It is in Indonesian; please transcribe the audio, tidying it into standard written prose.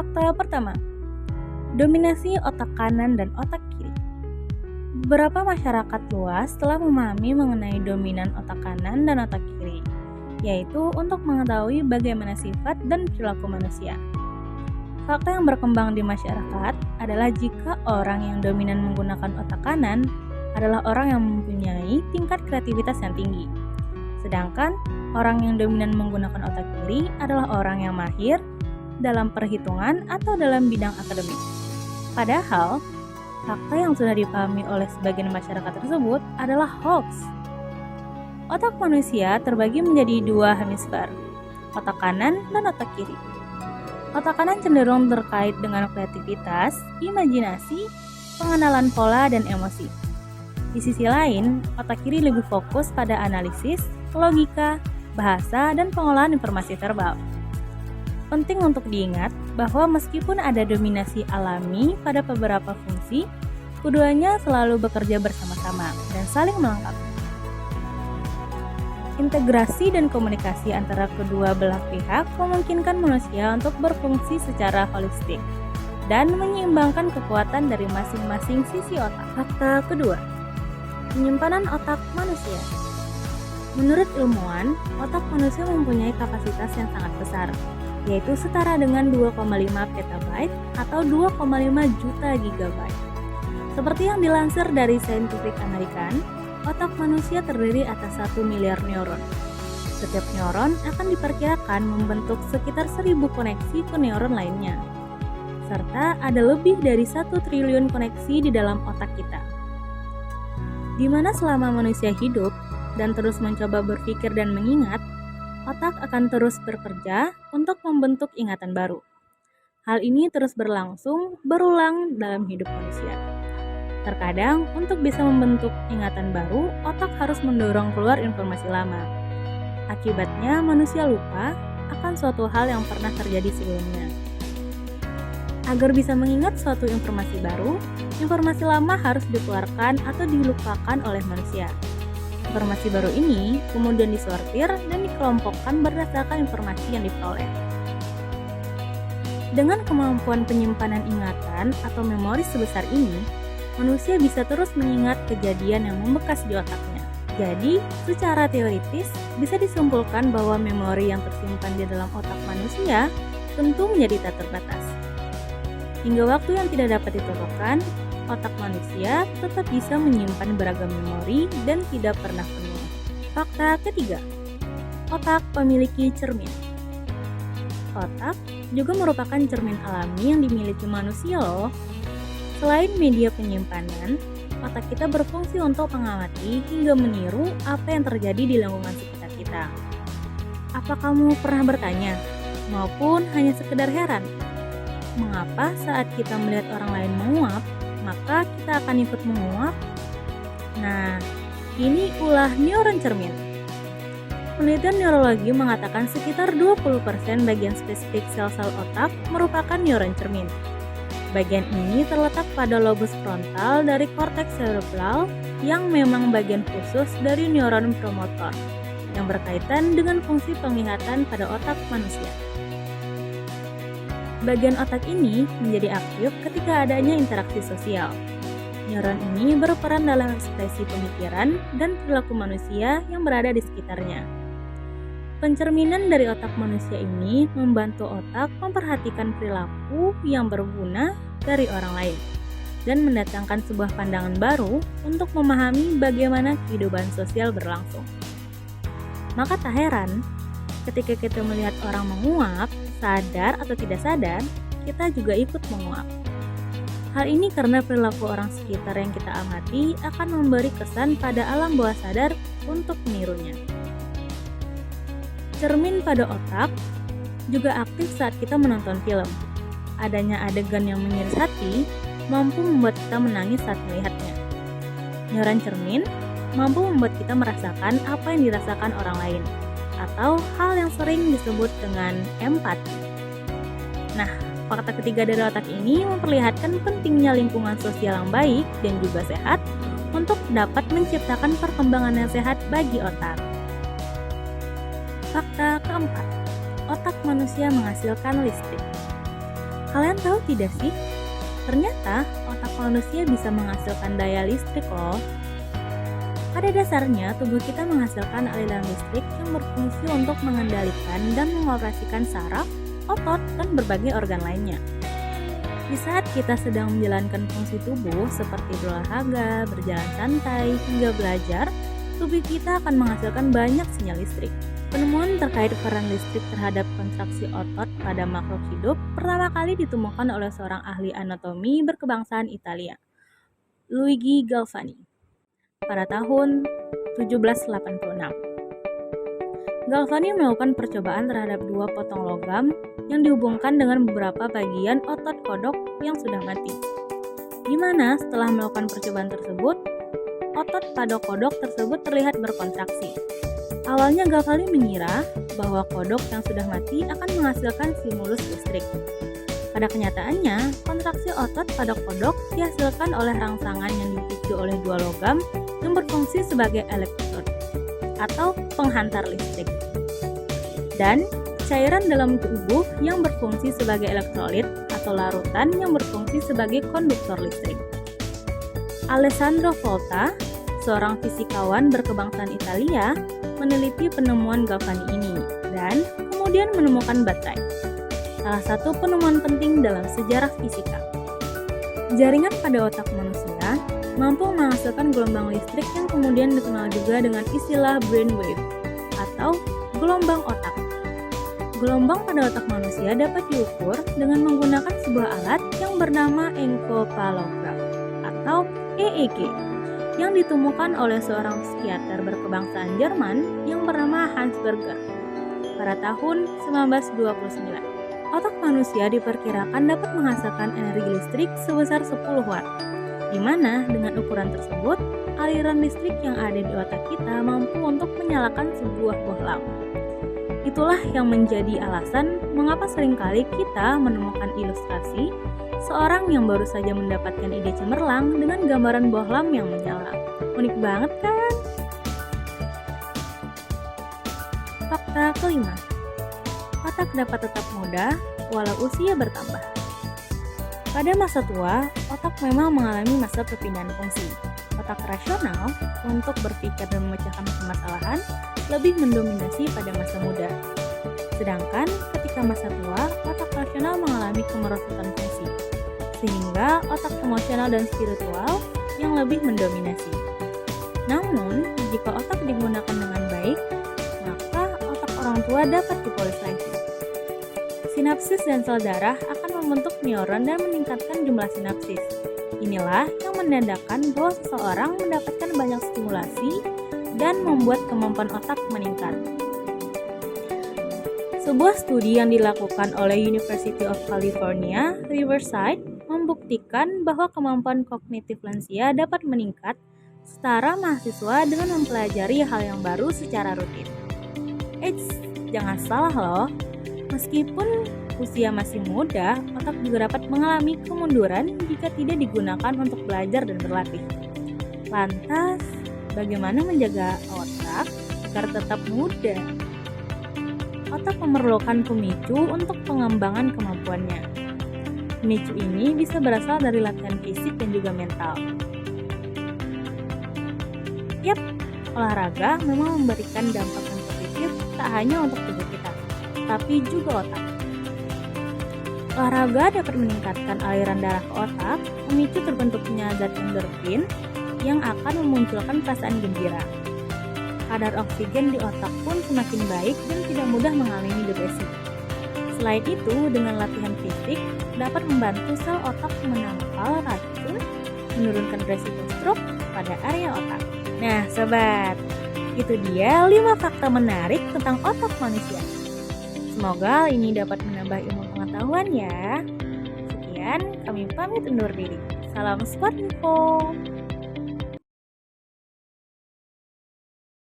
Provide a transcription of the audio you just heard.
Fakta pertama, dominasi otak kanan dan otak kiri. Beberapa masyarakat luas telah memahami mengenai dominan otak kanan dan otak kiri, yaitu untuk mengetahui bagaimana sifat dan perilaku manusia. Fakta yang berkembang di masyarakat adalah jika orang yang dominan menggunakan otak kanan adalah orang yang mempunyai tingkat kreativitas yang tinggi. Sedangkan orang yang dominan menggunakan otak kiri adalah orang yang mahir dalam perhitungan atau dalam bidang akademik. Padahal, fakta yang sudah dipahami oleh sebagian masyarakat tersebut adalah hoax. Otak manusia terbagi menjadi dua hemisfer, otak kanan dan otak kiri. Otak kanan cenderung terkait dengan kreativitas, imajinasi, pengenalan pola, dan emosi. Di sisi lain, otak kiri lebih fokus pada analisis, logika, bahasa, dan pengolahan informasi verbal. Penting untuk diingat bahwa meskipun ada dominasi alami pada beberapa fungsi, keduanya selalu bekerja bersama-sama dan saling melengkapi. Integrasi dan komunikasi antara kedua belah pihak memungkinkan manusia untuk berfungsi secara holistik dan menyeimbangkan kekuatan dari masing-masing sisi otak. Fakta kedua, penyimpanan otak manusia. Menurut ilmuwan, otak manusia mempunyai kapasitas yang sangat besar, yaitu setara dengan 2,5 petabyte atau 2,5 juta gigabyte. Seperti yang dilansir dari Scientific American, otak manusia terdiri atas 1 miliar neuron. Setiap neuron akan diperkirakan membentuk sekitar 1000 koneksi ke neuron lainnya. Serta ada lebih dari 1 triliun koneksi di dalam otak kita. Di mana selama manusia hidup dan terus mencoba berpikir dan mengingat, otak akan terus bekerja untuk membentuk ingatan baru. Hal ini terus berlangsung, berulang dalam hidup manusia. Terkadang, untuk bisa membentuk ingatan baru, otak harus mendorong keluar informasi lama. Akibatnya, manusia lupa akan suatu hal yang pernah terjadi sebelumnya. Agar bisa mengingat suatu informasi baru, informasi lama harus dikeluarkan atau dilupakan oleh manusia. Informasi baru ini kemudian disortir dan dikelompokkan berdasarkan informasi yang diperoleh. Dengan kemampuan penyimpanan ingatan atau memori sebesar ini, manusia bisa terus mengingat kejadian yang membekas di otaknya. Jadi, secara teoritis bisa disimpulkan bahwa memori yang tersimpan di dalam otak manusia tentu menjadi tak terbatas. Hingga waktu yang tidak dapat ditentukan, otak manusia tetap bisa menyimpan beragam memori dan tidak pernah penuh. Fakta ketiga, otak memiliki cermin. Otak juga merupakan cermin alami yang dimiliki manusia loh. Selain media penyimpanan, otak kita berfungsi untuk mengamati hingga meniru apa yang terjadi di lingkungan sekitar kita. Apa kamu pernah bertanya, maupun hanya sekedar heran, mengapa saat kita melihat orang lain menguap, maka kita akan ikut menguap? Nah, ini ulah neuron cermin. Penelitian neurologi mengatakan sekitar 20% bagian spesifik sel-sel otak merupakan neuron cermin. Bagian ini terletak pada lobus frontal dari korteks cerebral yang memang bagian khusus dari neuron promotor yang berkaitan dengan fungsi penglihatan pada otak manusia. Bagian otak ini menjadi aktif ketika adanya interaksi sosial. Neuron ini berperan dalam ekspresi pemikiran dan perilaku manusia yang berada di sekitarnya. Pencerminan dari otak manusia ini membantu otak memperhatikan perilaku yang berguna dari orang lain dan mendatangkan sebuah pandangan baru untuk memahami bagaimana kehidupan sosial berlangsung. Maka tak heran, ketika kita melihat orang menguap, sadar atau tidak sadar, kita juga ikut menguap. Hal ini karena perilaku orang sekitar yang kita amati akan memberi kesan pada alam bawah sadar untuk menirunya. Cermin pada otak juga aktif saat kita menonton film. Adanya adegan yang mengiris hati mampu membuat kita menangis saat melihatnya. Neuron cermin mampu membuat kita merasakan apa yang dirasakan orang lain, atau hal yang sering disebut dengan empati. Nah, fakta ketiga dari otak ini memperlihatkan pentingnya lingkungan sosial yang baik dan juga sehat untuk dapat menciptakan perkembangan yang sehat bagi otak. Fakta keempat, otak manusia menghasilkan listrik. Kalian tahu tidak sih? Ternyata otak manusia bisa menghasilkan daya listrik loh. Pada dasarnya, tubuh kita menghasilkan aliran listrik yang berfungsi untuk mengendalikan dan mengoperasikan saraf, otot, dan berbagai organ lainnya. Di saat kita sedang menjalankan fungsi tubuh seperti berolahraga, berjalan santai, hingga belajar, tubuh kita akan menghasilkan banyak sinyal listrik. Penemuan terkait peran listrik terhadap kontraksi otot pada makhluk hidup pertama kali ditemukan oleh seorang ahli anatomi berkebangsaan Italia, Luigi Galvani, pada tahun 1786. Galvani melakukan percobaan terhadap dua potong logam yang dihubungkan dengan beberapa bagian otot kodok yang sudah mati. Di mana setelah melakukan percobaan tersebut, otot pada kodok tersebut terlihat berkontraksi. Awalnya Galvani mengira bahwa kodok yang sudah mati akan menghasilkan stimulus listrik. Pada kenyataannya, kontraksi otot pada kodok dihasilkan oleh rangsangan yang dipicu oleh dua logam yang berfungsi sebagai elektrod atau penghantar listrik, dan cairan dalam tubuh yang berfungsi sebagai elektrolit atau larutan yang berfungsi sebagai konduktor listrik. Alessandro Volta, seorang fisikawan berkebangsaan Italia, meneliti penemuan Galvani ini dan kemudian menemukan baterai, salah satu penemuan penting dalam sejarah fisika. Jaringan pada otak manusia mampu menghasilkan gelombang listrik yang kemudian dikenal juga dengan istilah brainwave atau gelombang otak. Gelombang pada otak manusia dapat diukur dengan menggunakan sebuah alat yang bernama encephalograph atau EEG yang ditemukan oleh seorang psikiater berkebangsaan Jerman yang bernama Hans Berger pada tahun 1929. Otak manusia diperkirakan dapat menghasilkan energi listrik sebesar 10 watt, di mana dengan ukuran tersebut, aliran listrik yang ada di otak kita mampu untuk menyalakan sebuah bohlam. Itulah yang menjadi alasan mengapa seringkali kita menemukan ilustrasi seorang yang baru saja mendapatkan ide cemerlang dengan gambaran bohlam yang menyala. Unik banget kan? Fakta kelima, otak dapat tetap muda walau usia bertambah. Pada masa tua, otak memang mengalami masa perpindahan fungsi. Otak rasional untuk berpikir dan memecahkan permasalahan lebih mendominasi pada masa muda. Sedangkan ketika masa tua, otak rasional mengalami kemerosotan fungsi, sehingga otak emosional dan spiritual yang lebih mendominasi. Namun, jika otak digunakan dengan baik, maka otak orang tua dapat dipoles lagi. Sinapsis dan sel darah akan membentuk neuron dan meningkatkan jumlah sinapsis. Inilah yang menandakan bahwa seseorang mendapatkan banyak stimulasi dan membuat kemampuan otak meningkat. Sebuah studi yang dilakukan oleh University of California, Riverside, membuktikan bahwa kemampuan kognitif lansia dapat meningkat setara mahasiswa dengan mempelajari hal yang baru secara rutin. Eits, jangan salah loh. Meskipun usia masih muda, otak juga dapat mengalami kemunduran jika tidak digunakan untuk belajar dan berlatih. Lantas, bagaimana menjaga otak agar tetap muda? Otak memerlukan pemicu untuk pengembangan kemampuannya. Pemicu ini bisa berasal dari latihan fisik dan juga mental. Yap, olahraga memang memberikan dampak yang positif tak hanya untuk tubuh kita, tapi juga otak. Olahraga dapat meningkatkan aliran darah ke otak, memicu terbentuknya zat endorfin yang akan memunculkan perasaan gembira. Kadar oksigen di otak pun semakin baik dan tidak mudah mengalami depresi. Selain itu, dengan latihan fisik dapat membantu sel otak menangkal racun, menurunkan resiko stroke pada area otak. Nah, sobat, itu dia 5 fakta menarik tentang otak manusia. Semoga ini dapat menambah ilmu pengetahuan ya. Sekian, kami pamit undur diri. Salam Spot Info.